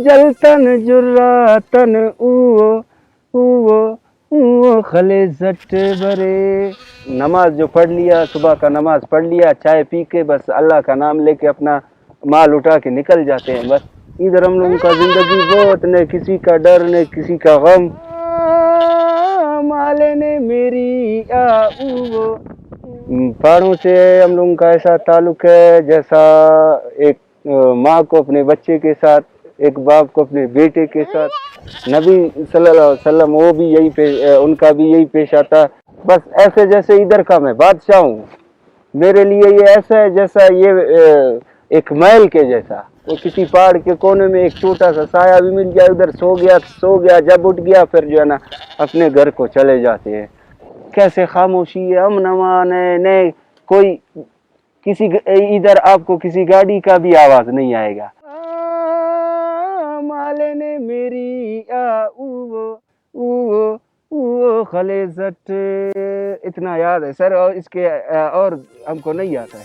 جلتن جراتن او خلے زٹ برے. نماز جو پڑھ لیا، صبح کا نماز پڑھ لیا، چائے پی کے بس اللہ کا نام لے کے اپنا مال اٹھا کے نکل جاتے ہیں. بس ادھر ہم لوگوں کا زندگی بہت، نہ کسی کا ڈر نہ کسی کا غم. مالے نے میری پہاڑوں سے ہم لوگوں کا ایسا تعلق ہے جیسا ایک ماں کو اپنے بچے کے ساتھ، ایک باپ کو اپنے بیٹے کے ساتھ. نبی صلی اللہ علیہ وسلم وہ بھی ان کا بھی یہی پیش آتا. بس ایسے جیسے ادھر کا میں بادشاہ ہوں، میرے لیے یہ ایسا ہے جیسا یہ ایک محل کے جیسا. وہ کسی پہاڑ کے کونے میں ایک چھوٹا سا سایہ بھی مل جائے، ادھر سو گیا، جب اٹھ گیا پھر جو ہے نا اپنے گھر کو چلے جاتے ہیں. کیسے خاموشی ہے، امن امان ہے، نہیں کوئی کسی ادھر آپ کو کسی گاڑی کا بھی آواز نہیں آئے گا. مالے نے میری خلے زٹ. اتنا یاد ہے سر، اور اس کے اور ہم کو نہیں آتا ہے.